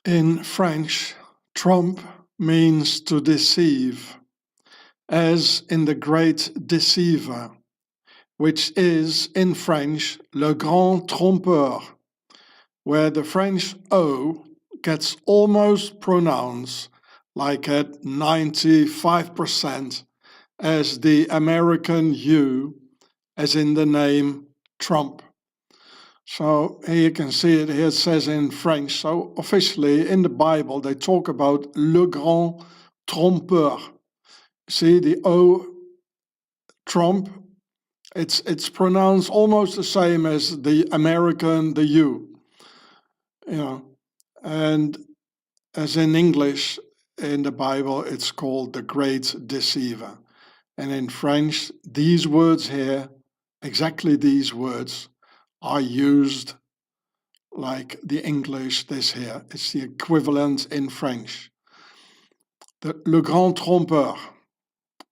In French, trompe means to deceive, as in the great deceiver, which is in French le grand trompeur, where the French O gets almost pronounced like at 95% as the American U, as in the name Trump. So here you can see it, here it says in French. So officially in the Bible they talk about le grand trompeur. See the O, Trump, it's pronounced almost the same as the American, the U. And as in English, in the Bible, it's called the great deceiver. And in French, these words here, exactly these words, are used like the English, this here. It's the equivalent in French. Le grand trompeur.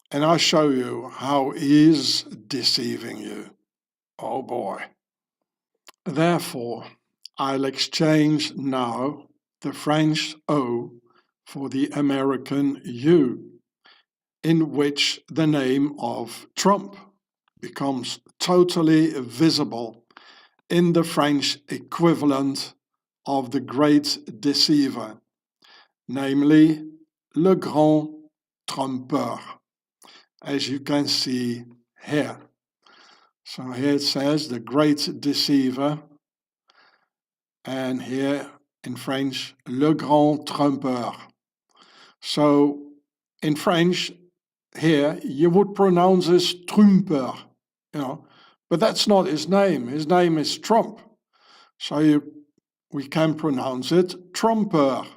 And I'll show you how he is deceiving you. Oh boy. Therefore, I'll exchange now the French O for the American U, in which the name of Trump becomes totally visible in the French equivalent of the great deceiver, namely le grand trompeur, as you can see here. So here it says the great deceiver, and here in French, le grand trompeur. So in French, here you would pronounce this trompeur, but that's not his name. His name is Trump. So we can pronounce it trompeur,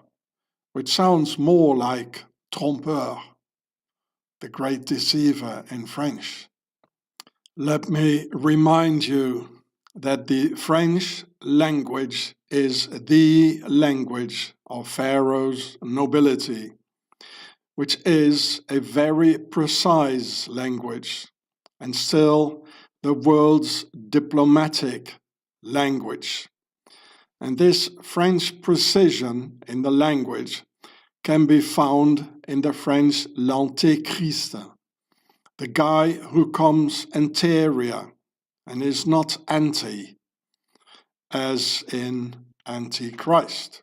which sounds more like trompeur, the great deceiver in French. Let me remind you that the French language is the language of Pharaoh's nobility, which is a very precise language and still the world's diplomatic language. And this French precision in the language can be found in the French l'Antéchrist, the guy who comes anterior and is not anti, as in Antichrist.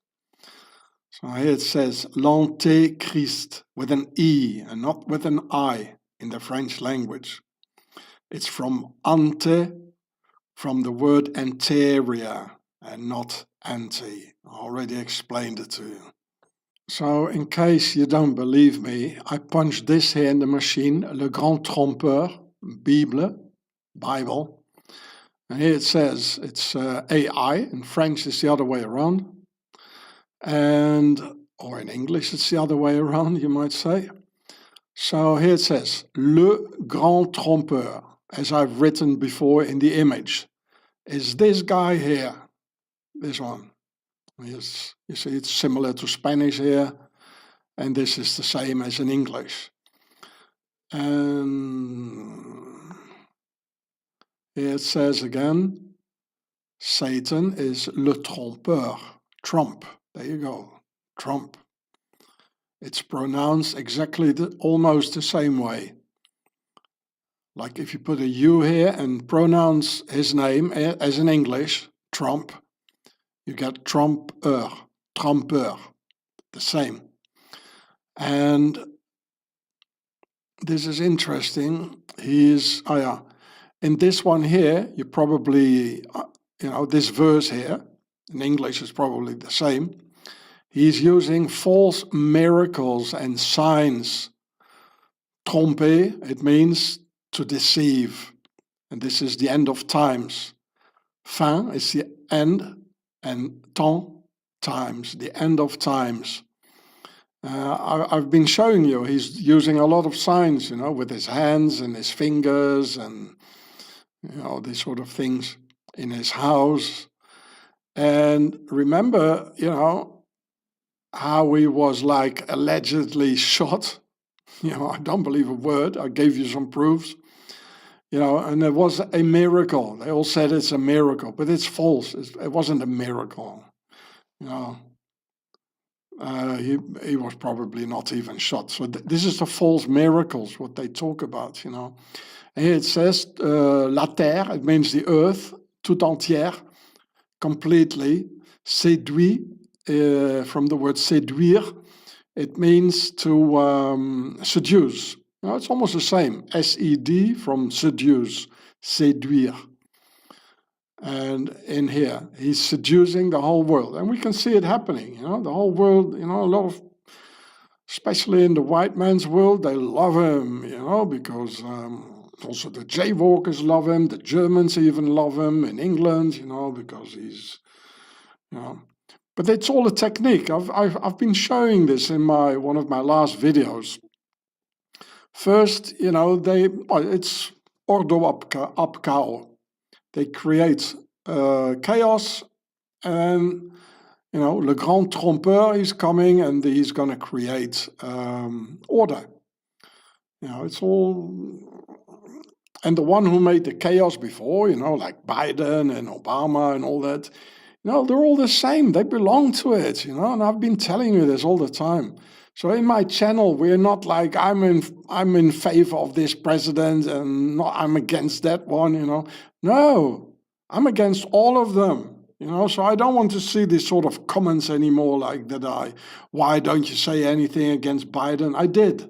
So here it says l'Antéchrist with an E and not with an I in the French language. It's from ante, from the word anterior and not anti. I already explained it to you. So in case you don't believe me, I punched this here in the machine, le grand trompeur, Bible. And here it says it's AI. In French it's the other way around. Or in English it's the other way around, you might say. So here it says, le grand trompeur, as I've written before in the image, is this guy here, this one. Yes, you see it's similar to Spanish here, and this is the same as in English. And here it says again, Satan is le trompeur, Trump. There you go, Trump. It's pronounced exactly almost the same way. Like if you put a U here and pronounce his name as in English, Trump, you get trompeur, the same. And this is interesting. In this one here, you probably, this verse here, in English is probably the same. He's using false miracles and signs. Tromper, it means to deceive. And this is the end of times. Fin is the end, and temps, times, the end of times. I've been showing you, he's using a lot of signs, with his hands and his fingers and, these sort of things in his house. And remember, how he was like allegedly shot. I don't believe a word. I gave you some proofs. And it was a miracle. They all said it's a miracle, but it's false. It wasn't a miracle. He was probably not even shot. So this is the false miracles, what they talk about, you know. And here it says, la terre, it means the earth, tout entière, completely, séduit, from the word séduire, it means to seduce. You know, it's almost the same, S-E-D from seduce, séduire. And in here, he's seducing the whole world. And we can see it happening, you know, the whole world, you know, a lot of, especially in the white man's world, they love him, you know, because also the jaywalkers love him, the Germans even love him in England, you know, because he's, you know. But it's all a technique. I've been showing this in one of my last videos. First, you know, it's ordo ab chaos. They create chaos, and you know, le grand trompeur is coming and he's going to create order. You know, it's all, and the one who made the chaos before, you know, like Biden and Obama and all that, you know, they're all the same. They belong to it, you know, and I've been telling you this all the time. So in my channel, we're not like I'm in favor of this president and not I'm against that one, you know. No, I'm against all of them, you know. So I don't want to see these sort of comments anymore like that. Why don't you say anything against Biden? I did.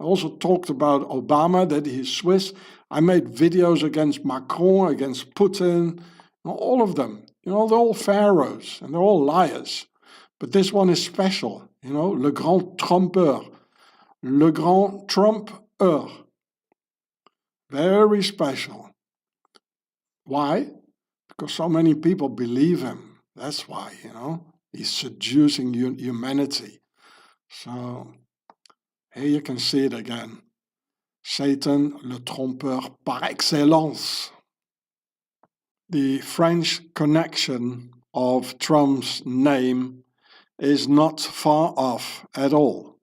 I also talked about Obama, that he's Swiss. I made videos against Macron, against Putin, all of them. You know, they're all pharaohs and they're all liars. But this one is special, you know, le grand trompeur, le grand trompeur. Very special. Why? Because so many people believe him. That's why, you know, he's seducing humanity. So here you can see it again. Satan, le trompeur par excellence. The French connection of Trump's name is not far off at all,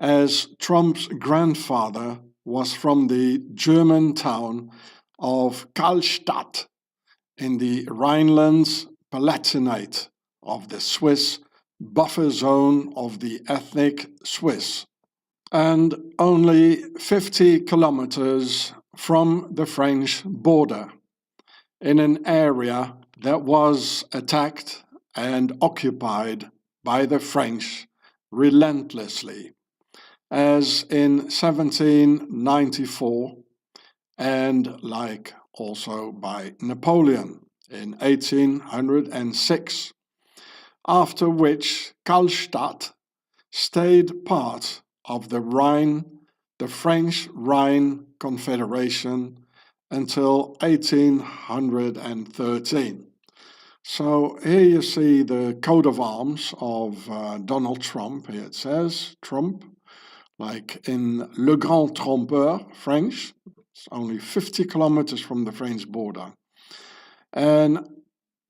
as Trump's grandfather was from the German town of Karlstadt in the Rhineland-Palatinate of the Swiss buffer zone of the ethnic Swiss, and only 50 kilometers from the French border, in an area that was attacked and occupied by the French relentlessly, as in 1794, and like also by Napoleon in 1806, after which Karlstadt stayed part of the Rhine, the French Rhine Confederation, until 1813. So here you see the coat of arms of Donald Trump. Here it says Trump, like in Le Grand Trompeur, French. It's only 50 kilometers from the French border. And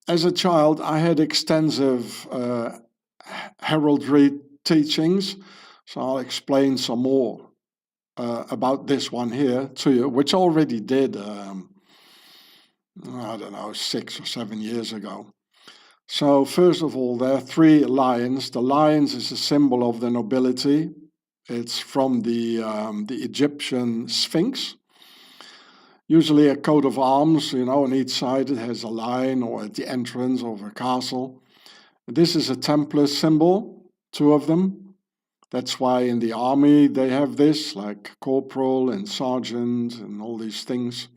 as a child, I had extensive heraldry teachings, so I'll explain some more about this one here to you, which I already did, I don't know, 6 or 7 years ago. So first of all, there are 3 lions. The lions is a symbol of the nobility. It's from the Egyptian Sphinx. Usually a coat of arms, you know, on each side it has a lion, or at the entrance of a castle. This is a Templar symbol, 2 of them. That's why in the army they have this, like corporal and sergeant and all these things.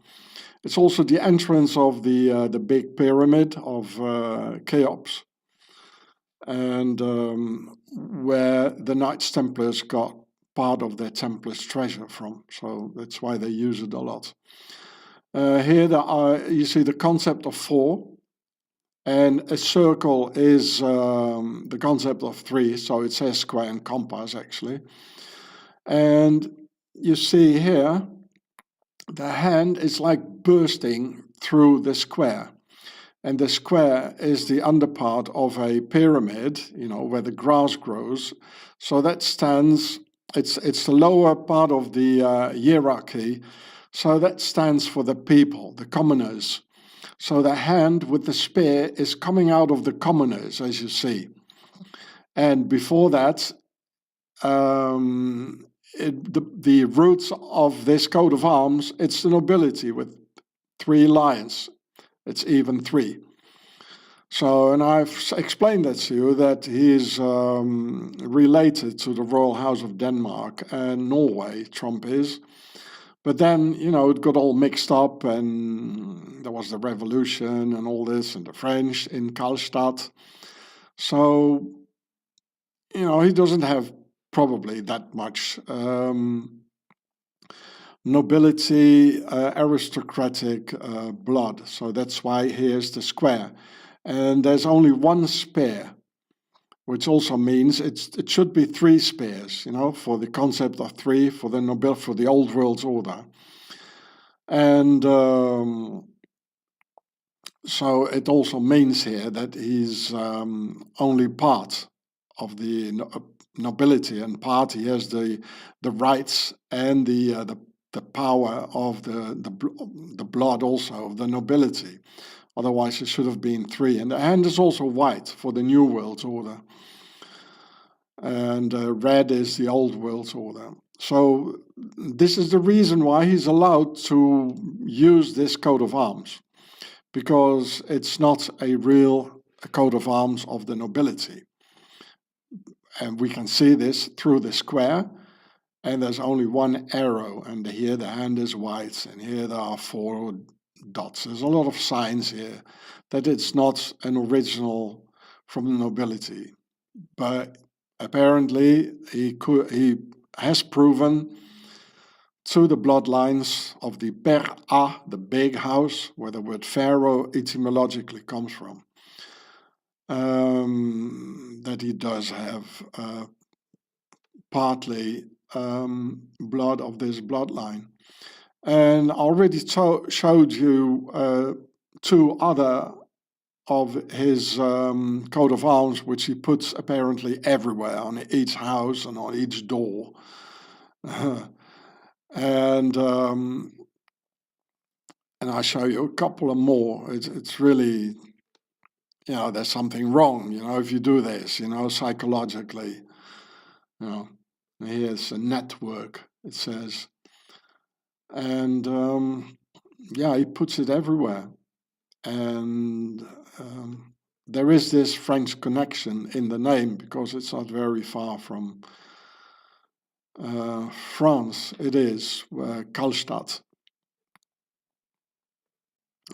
It's also the entrance of the big pyramid of Cheops, and where the Knights Templars got part of their Templars treasure from. So that's why they use it a lot. Here you see the concept of 4. And a circle is the concept of 3, so it says square and compass actually. And you see here, the hand is like bursting through the square. And the square is the underpart of a pyramid, you know, where the grass grows. So that stands, it's the lower part of the hierarchy. So that stands for the people, the commoners. So the hand with the spear is coming out of the commoners, as you see. And before that, the roots of this coat of arms, it's the nobility with 3 lions. It's even 3. So, and I've explained that to you, that he is related to the royal house of Denmark and Norway, Trump is. But then, it got all mixed up, and there was the revolution and all this, and the French in Karlstadt. So, he doesn't have probably that much nobility, aristocratic blood. So that's why here's the square. And there's only 1 spear, which also means it should be 3 spears, for the concept of 3 for the old world's order. And so it also means here that he's only part of the nobility, and part he has the rights and the power of the blood also of the nobility. Otherwise, it should have been 3. And the hand is also white for the New World Order. And red is the Old World Order. So this is the reason why he's allowed to use this coat of arms, because it's not a real coat of arms of the nobility. And we can see this through the square, and there's only 1 arrow, and here the hand is white, and here there are 4 dots. There's a lot of signs here that it's not an original from the nobility. But apparently he has proven to the bloodlines of the Per-A, the big house, where the word pharaoh etymologically comes from, that he does have partly blood of this bloodline. And I already showed you 2 other of his coat of arms, which he puts apparently everywhere, on each house and on each door. And I'll show you a couple of more. It's really, there's something wrong, if you do this, psychologically. Here's a network, it says. And he puts it everywhere. And there is this French connection in the name, because it's not very far from France. It is Karlstadt.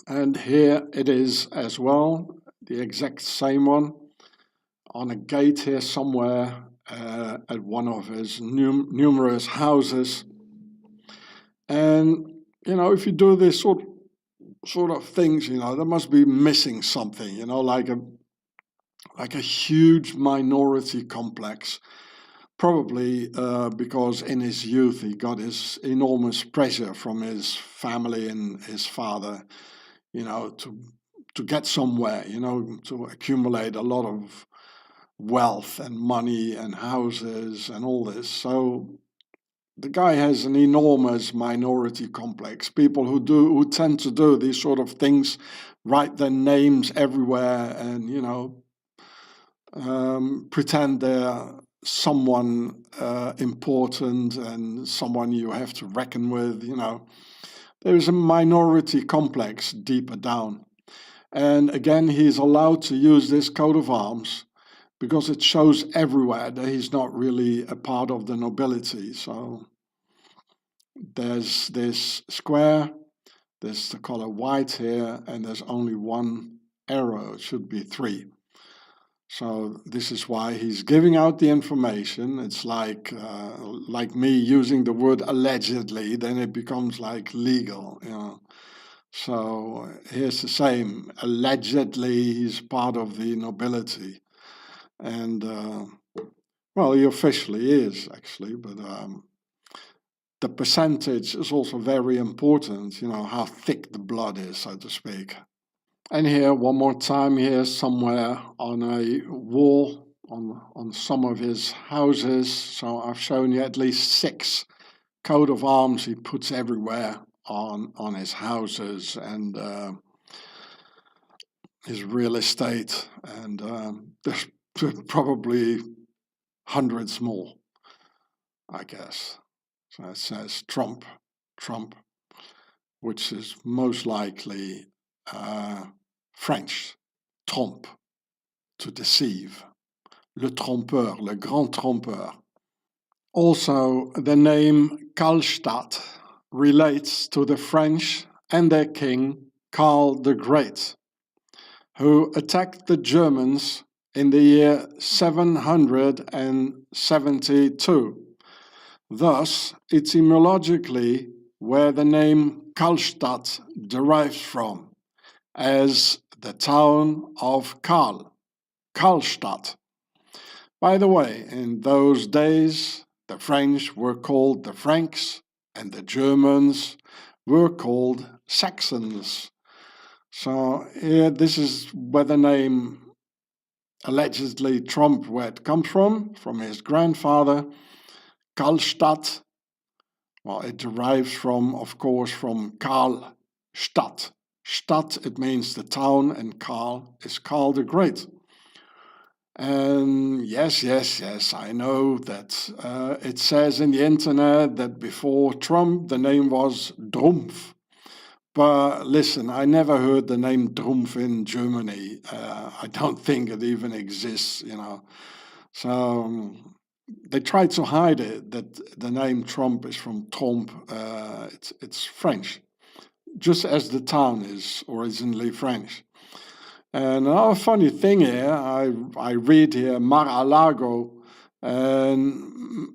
And here it is as well, the exact same one, on a gate here somewhere at one of his numerous houses. And, if you do this sort of things, there must be missing something, like a huge minority complex. Probably because in his youth he got his enormous pressure from his family and his father, to get somewhere, to accumulate a lot of wealth and money and houses and all this. So the guy has an enormous minority complex. People who tend to do these sort of things, write their names everywhere, and pretend they're someone important and someone you have to reckon with. There's a minority complex deeper down. And again, he's allowed to use this coat of arms because it shows everywhere that he's not really a part of the nobility. So there's this square, there's the color white here, and there's only 1 arrow. It should be 3. So this is why he's giving out the information. It's like me using the word allegedly, then it becomes like legal, So here's the same. Allegedly, he's part of the nobility. And, he officially is, actually, but the percentage is also very important, how thick the blood is, so to speak. And here, one more time, here somewhere on a wall on some of his houses. So I've shown you at least 6 coat of arms he puts everywhere on his houses and his real estate. And probably hundreds more, I guess. So it says Trump, which is most likely French, trompe, to deceive. Le trompeur, le grand trompeur. Also, the name Karlstadt relates to the French and their king, Karl the Great, who attacked the Germans in the year 772. Thus, etymologically, where the name Karlstadt derives from, as the town of Karlstadt. By the way, in those days, the French were called the Franks and the Germans were called Saxons. So here, this is where the name allegedly Trump, where it comes from his grandfather, Karlstadt. Well, it derives from, of course, from Karlstadt. Stadt, it means the town, and Karl is Karl the Great. And yes, I know that it says in the internet that before Trump, the name was Drumpf. But listen, I never heard the name Drumpf in Germany. I don't think it even exists, So they try to hide it, that the name Trump is from Trompe. It's French, just as the town is originally French. And another funny thing here, I read here Mar-a-Lago, and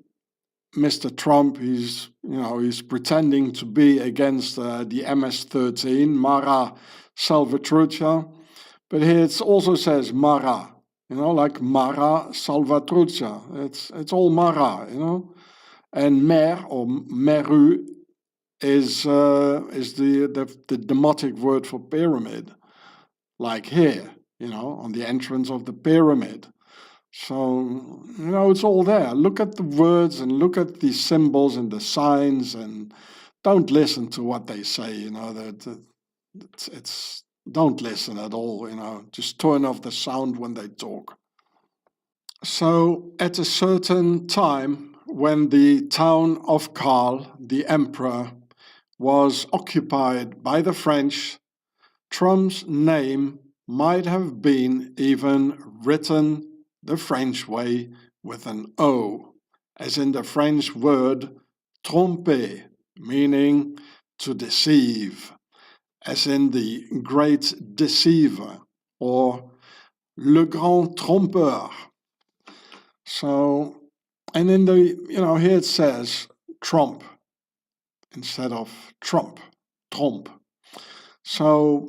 Mr. Trump, he's pretending to be against the MS-13, Mara Salvatrucha, but here it also says Mara, like Mara Salvatrucha. It's all Mara, and mer or meru is the demotic word for pyramid, like here, on the entrance of the pyramid. So, it's all there. Look at the words and look at the symbols and the signs, and don't listen to what they say, don't listen at all, just turn off the sound when they talk. So, at a certain time, when the town of Karl, the emperor, was occupied by the French, Trump's name might have been even written the French way with an O, as in the French word tromper, meaning to deceive, as in the great deceiver or le grand trompeur. So, and in the, here it says Trump instead of Trump, trompe. So,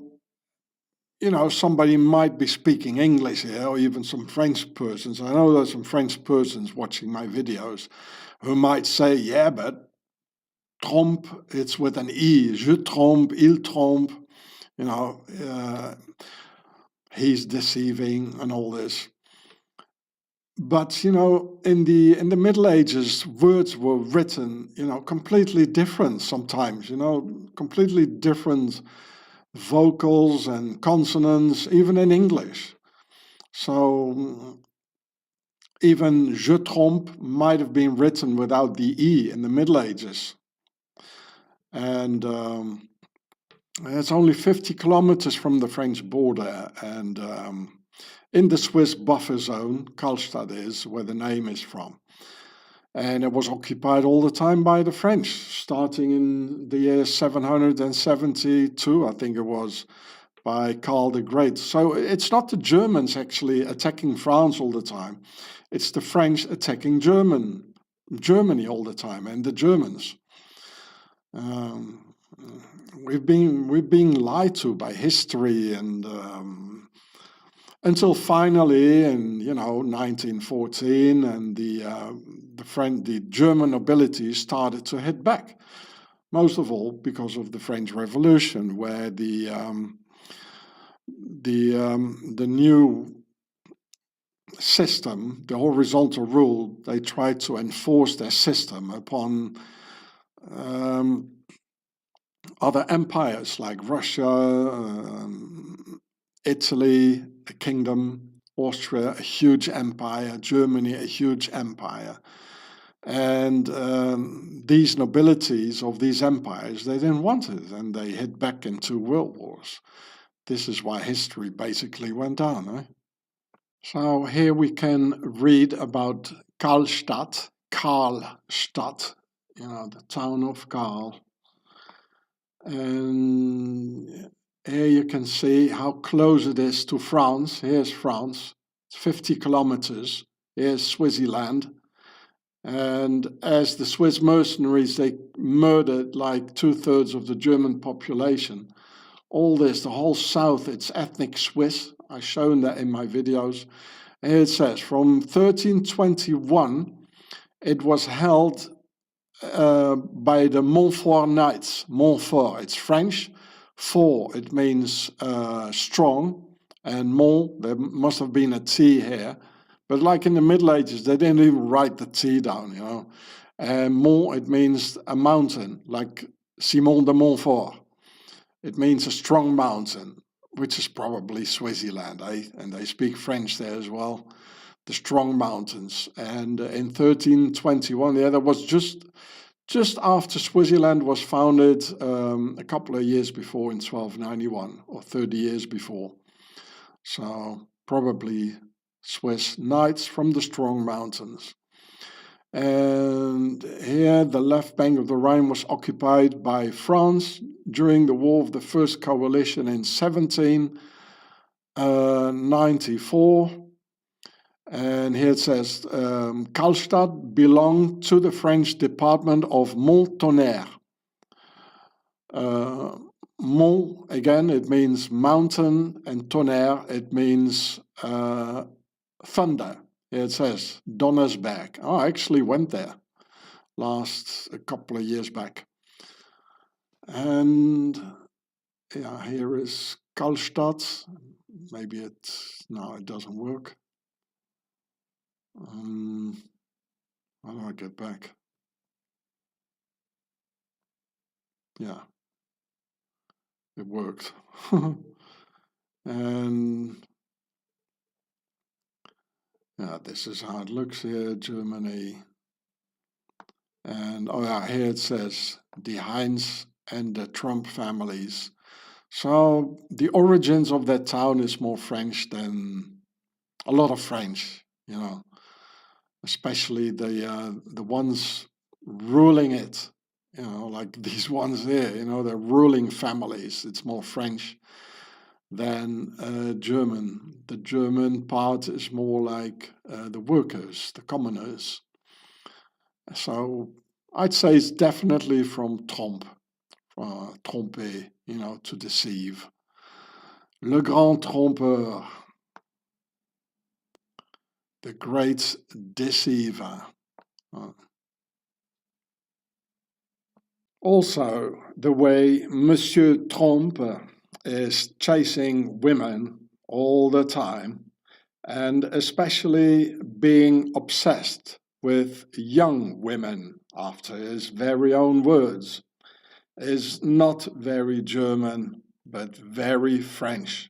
somebody might be speaking English here, or even some French persons. I know there's some French persons watching my videos who might say, yeah, but trompe, it's with an E. Je trompe, il trompe, he's deceiving and all this. But, in the Middle Ages, words were written, completely different sometimes, completely different vocals and consonants, even in English. So even je trompe might have been written without the E in the Middle Ages. And it's only 50 kilometers from the French border, and in the Swiss buffer zone, Karlstadt is, where the name is from. And it was occupied all the time by the French, starting in the year 772, I think it was, by Karl the Great. So it's not the Germans actually attacking France all the time. It's the French attacking Germany all the time, and the Germans. We've been lied to by history, and until finally in 1914, and the German nobility started to hit back. Most of all because of the French Revolution, where the new system, the horizontal rule, they tried to enforce their system upon other empires like Russia, Italy, the kingdom, Austria a huge empire, Germany a huge empire. And these nobilities of these empires, they didn't want it, and they hit back into world wars. This is why history basically went on. Eh? So here we can read about Karlstadt, the town of Karl. And here you can see how close it is to France. Here's France, it's 50 kilometers. Here's Swaziland. And as the Swiss mercenaries, they murdered like 2/3 of the German population. All this, the whole south, it's ethnic Swiss. I've shown that in my videos. And it says from 1321, it was held by the Montfort Knights. Montfort, it's French. Fort, it means strong. And Mont, there must have been a T here. But like in the Middle Ages, they didn't even write the T down, you know. And Mont, it means a mountain, like Simon de Montfort. It means a strong mountain, which is probably Swaziland, eh? And they speak French there as well. The strong mountains. And in 1321, yeah, that was just after Swaziland was founded, a couple of years before, in 1291, or 30 years before. So probably Swiss knights from the strong mountains. And here the left bank of the Rhine was occupied by France during the War of the First Coalition in 1794. And here it says, Karlstadt belonged to the French department of Mont-Tonnerre. Mont, again, it means mountain, and tonnerre, it means thunder. Here it says Donnersberg. Oh, I actually went there a couple of years back. And yeah, here is Karlstadt. Maybe no, it doesn't work. How do I get back? Yeah, it worked. And yeah, this is how it looks here, Germany. And oh yeah, here it says the Heinz and the Trump families. So the origins of that town is more French than a lot of French, you know, especially the ones ruling it, you know, like these ones here, you know, they're ruling families. It's more French than German. The German part is more like the workers, the commoners. So I'd say it's definitely from trompe, tromper, you know, to deceive. Le grand trompeur, the great deceiver. Also, the way Monsieur Trompe is chasing women all the time, and especially being obsessed with young women, after his very own words, is not very German, but very French.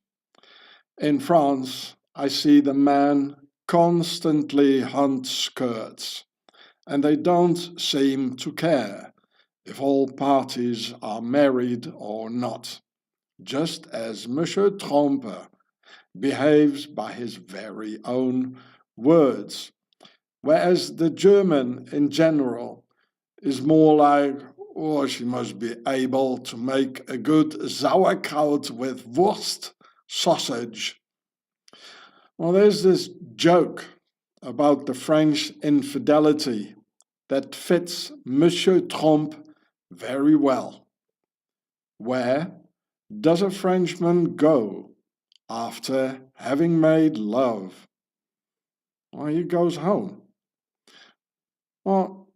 In France, I see the man constantly hunt skirts, and they don't seem to care if all parties are married or not, just as Monsieur Trompe behaves by his very own words. Whereas the German in general is more like, oh, she must be able to make a good sauerkraut with Wurst sausage. Well, there's this joke about the French infidelity that fits Monsieur Trompe very well. Where does a Frenchman go after having made love? Well, he goes home. Well,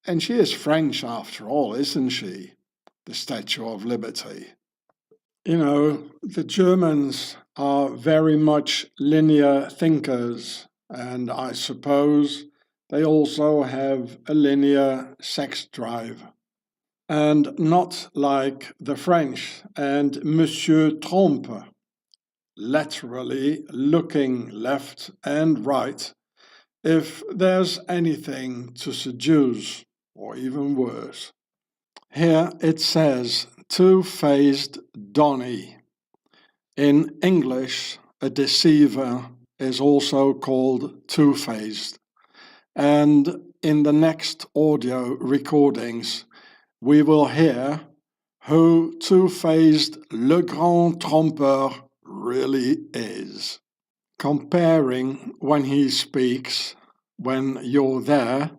and she is French after all, isn't she? The Statue of Liberty. You know, the Germans are very much linear thinkers, and I suppose they also have a linear sex drive. And not like the French and Monsieur Trompe. literally looking left and right if there's anything to seduce, or even worse. Here it says two-faced Donny. In English, a deceiver is also called two-faced. And in the next audio recordings, we will hear who two-faced Le Grand Trompeur really is. Comparing when he speaks, when you're there,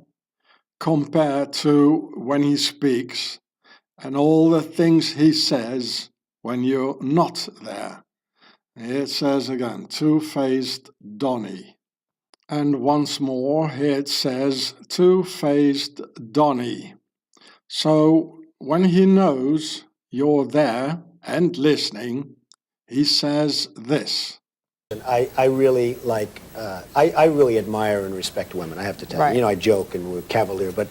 compared to when he speaks, and all the things he says when you're not there. Here it says again, two-faced Donny. And once more, here it says two-faced Donny. So when he knows you're there and listening, he says this. I really like, I really admire and respect women, I have to tell you. Right. You know, I joke and we're cavalier, but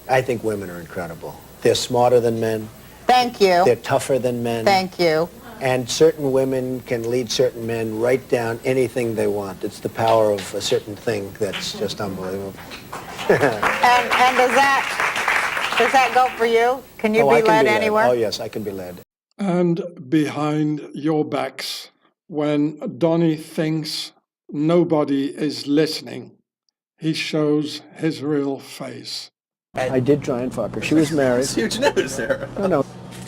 I think women are incredible. They're smarter than men. Thank you. They're tougher than men. Thank you. And certain women can lead certain men right down anything they want. It's the power of a certain thing that's just unbelievable. And does that go for you? Can you I be can led be anywhere? Oh, yes, I can be led. And behind your backs, when Donny thinks nobody is listening, he shows his real face. I did try and fuck her. She was married. It's huge news there. No.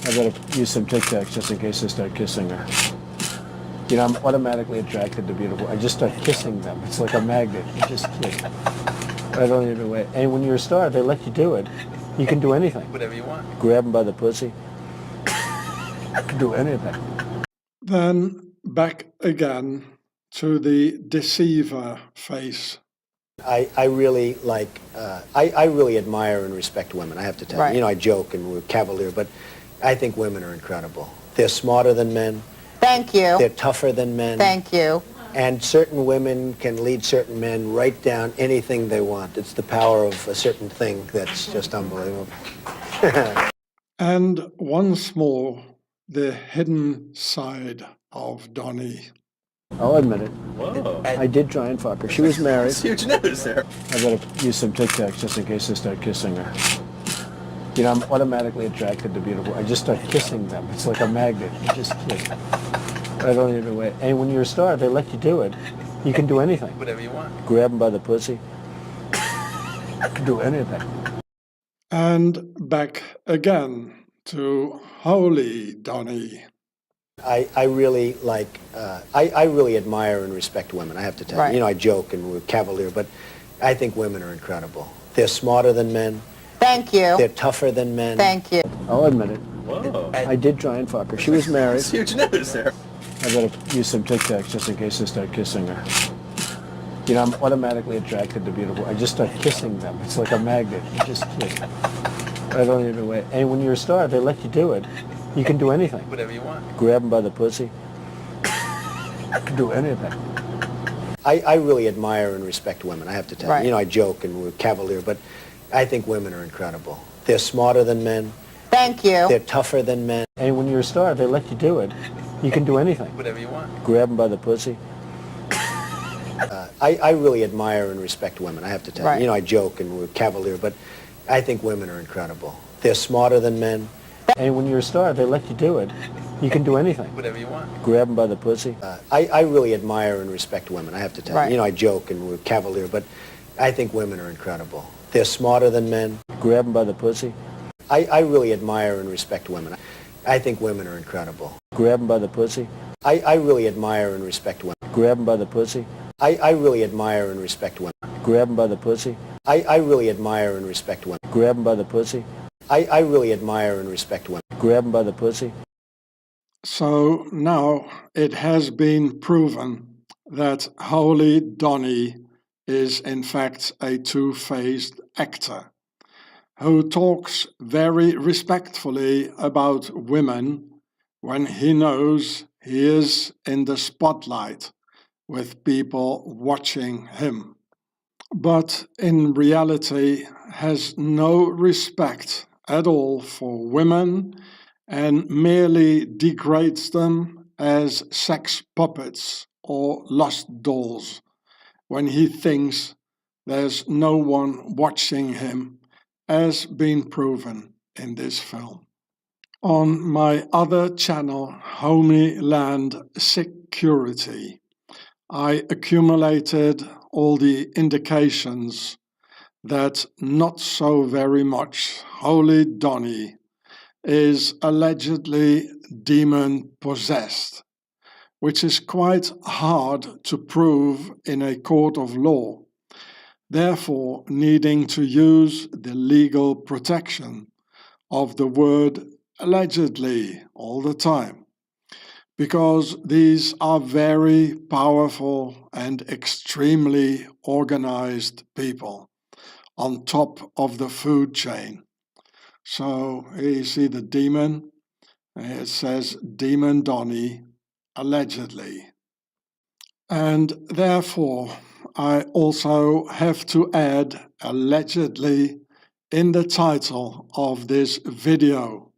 I gotta use some Tic Tacs just in case I start kissing her. You know, I'm automatically attracted to beautiful. I just start kissing them. It's like a magnet. You just kiss. I don't even wait. And when you're a star, they let you do it. You can do anything. Whatever you want. Grab them by the pussy. You can do anything. Then back again to the deceiver face. I really like, I really admire and respect women, I have to tell you. Right. You know, I joke and we're cavalier, but I think women are incredible. They're smarter than men. Thank you. They're tougher than men. Thank you. And certain women can lead certain men right down anything they want. It's the power of a certain thing that's just unbelievable. And once more, the hidden side of Donny. I'll admit it. Whoa. I did try and fuck her. She was married. It's huge news there. I gotta use some Tic Tacs just in case I start kissing her. You know, I'm automatically attracted to beautiful. I just start kissing them. It's like a magnet. You just kiss. I don't even wait. And when you're a star, they let you do it. You can do anything. Whatever you want. Grab them by the pussy. You can do anything. And back again to Holy Donny. I really like, I really admire and respect women, I have to tell you. Right. You know, I joke and we're cavalier, but I think women are incredible. They're smarter than men. Thank you. They're tougher than men. Thank you. I'll admit it. Whoa. I did try and fuck her. She was married. It's huge news there. I gotta use some Tic Tacs just in case I start kissing her. You know, I'm automatically attracted to beautiful. I just start kissing them. It's like a magnet. You just kiss. I don't even wait. And when you're a star, they let you do it. You can do anything. Whatever you want. Grab them by the pussy. You can do anything. I really admire and respect women, I have to tell you. Right. You know, I joke and we're cavalier, but I think women are incredible. They're smarter than men. Thank you. They're tougher than men. And when you're a star, they let you do it. You can do anything. Whatever you want. Grab them by the pussy. I really admire and respect women, I have to tell Right. you. You know, I joke and we're cavalier, but I think women are incredible. They're smarter than men. And when you're a star, they let you do it. You can do anything. Whatever you want. Grab them by the pussy. I really admire and respect women, I have to tell Right. you. You know, I joke and we're cavalier, but I think women are incredible. They're smarter than men. Grab them by the pussy. I really admire and respect women. I think women are incredible. Grab them by the pussy. I really admire and respect women. Grab them by the pussy. I really admire and respect women. Grab them by the pussy. I really admire and respect women. Grab them by the pussy. I really admire and respect women. Grab them by the pussy. So now it has been proven that Holy Donny is in fact a two-faced actor who talks very respectfully about women when he knows he is in the spotlight with people watching him, but in reality has no respect at all for women and merely degrades them as sex puppets or lust dolls when he thinks there's no one watching him, as been proven in this film. On my other channel, Homeland Security, I accumulated all the indications that not so very much Holy Donnie is allegedly demon-possessed, which is quite hard to prove in a court of law, therefore needing to use the legal protection of the word allegedly all the time, because these are very powerful and extremely organized people on top of the food chain. So here you see the demon, it says Demon Donnie, allegedly. And therefore, I also have to add allegedly in the title of this video,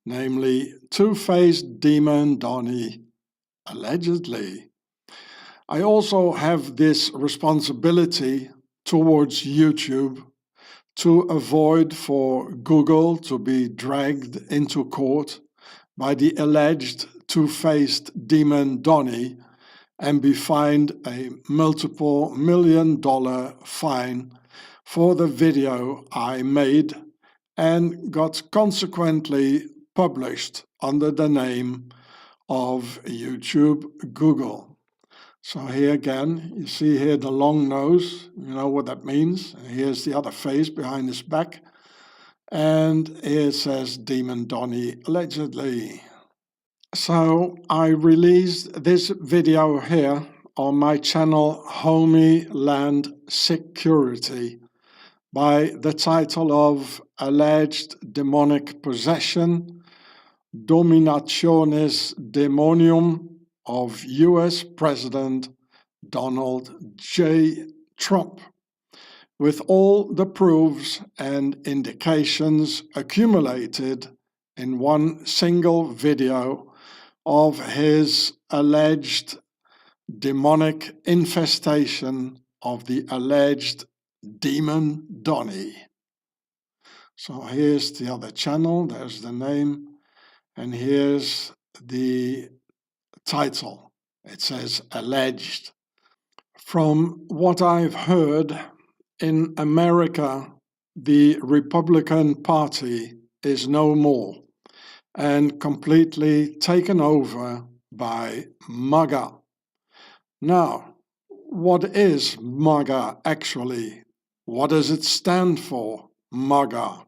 namely Two-Faced Demon Donnie, allegedly. I also have this responsibility towards YouTube to avoid for Google to be dragged into court by the alleged two-faced demon Donnie and be fined a multiple $1 million fine for the video I made and got consequently published under the name of YouTube Google. So here again, you see here the long nose, you know what that means. And here's the other face behind his back. And here it says Demon Donnie, allegedly. So I released this video here on my channel Homeland Security by the title of Alleged Demonic Possession, Dominationis Demonium of US President Donald J. Trump, with all the proofs and indications accumulated in one single video of his alleged demonic infestation of the alleged Demon Donnie. So here's the other channel, there's the name, and here's the title. It says alleged. From what I've heard, in America, the Republican Party is no more and completely taken over by MAGA. Now, what is MAGA actually? What does it stand for, MAGA?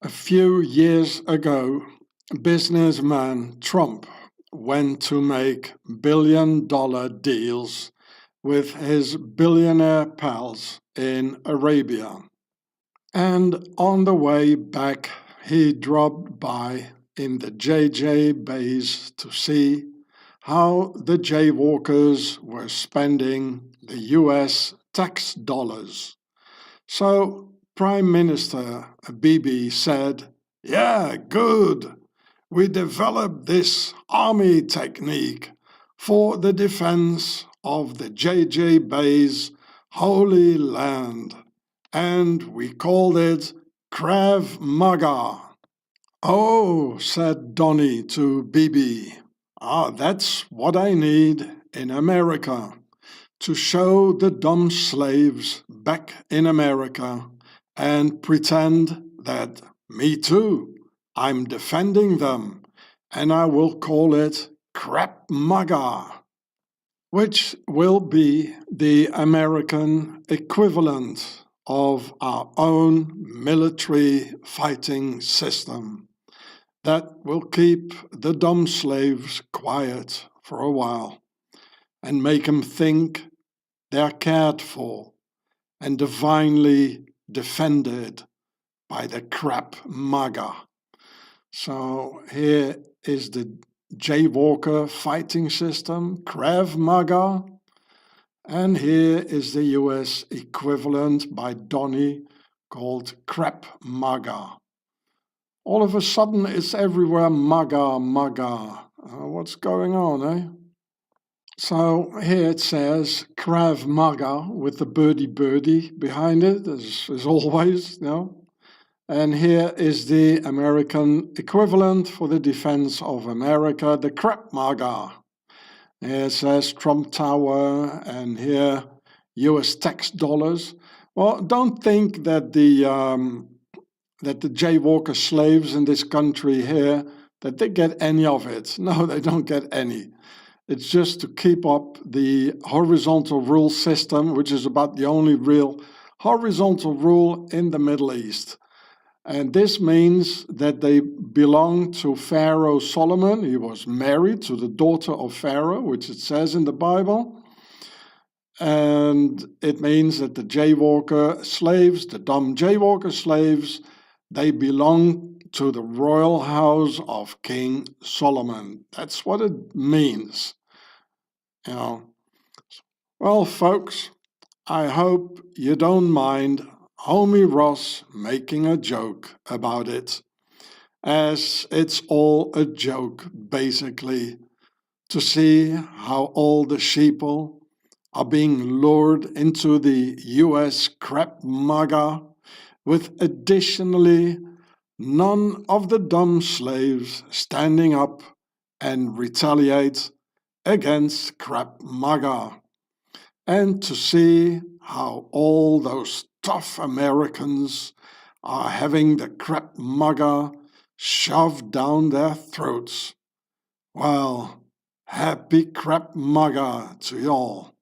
A few years ago, businessman Trump went to make billion-dollar deals with his billionaire pals in Arabia. And on the way back, he dropped by in the JJ Bays to see how the jaywalkers were spending the US tax dollars. So Prime Minister Bibi said, "Yeah, good. We developed this army technique for the defense of the JJ Bays Holy Land, and we called it Krav Maga." "Oh," said Donnie to Bibi, "that's what I need in America, to show the dumb slaves back in America and pretend that me too, I'm defending them, and I will call it Crap Maga, which will be the American equivalent of our own military fighting system that will keep the dumb slaves quiet for a while and make them think they're cared for and divinely defended by the Crap Maga." So here is the jaywalker fighting system, Krav Maga, and here is the US equivalent by Donnie called Crap Maga. All of a sudden it's everywhere Maga, Maga, What's going on, eh? So here it says Krav Maga with the birdie behind it, as always, you know. And here is the American equivalent for the defense of America, the crap MAGA. Here it says Trump Tower, and here US tax dollars. Well, don't think that the jaywalker slaves in this country here, that they get any of it. No, they don't get any. It's just to keep up the horizontal rule system, which is about the only real horizontal rule in the Middle East. And this means that they belong to Pharaoh Solomon. He was married to the daughter of Pharaoh, which it says in the Bible. And it means that the jaywalker slaves, the dumb jaywalker slaves, they belong to the royal house of King Solomon. That's what it means. You know. Well, folks, I hope you don't mind Homie Ross making a joke about it, as it's all a joke, basically, to see how all the sheeple are being lured into the US crap MAGA, with additionally none of the dumb slaves standing up and retaliate against crap MAGA, and to see how all those tough Americans are having the crap MAGA shoved down their throats. Well, happy crap MAGA to y'all.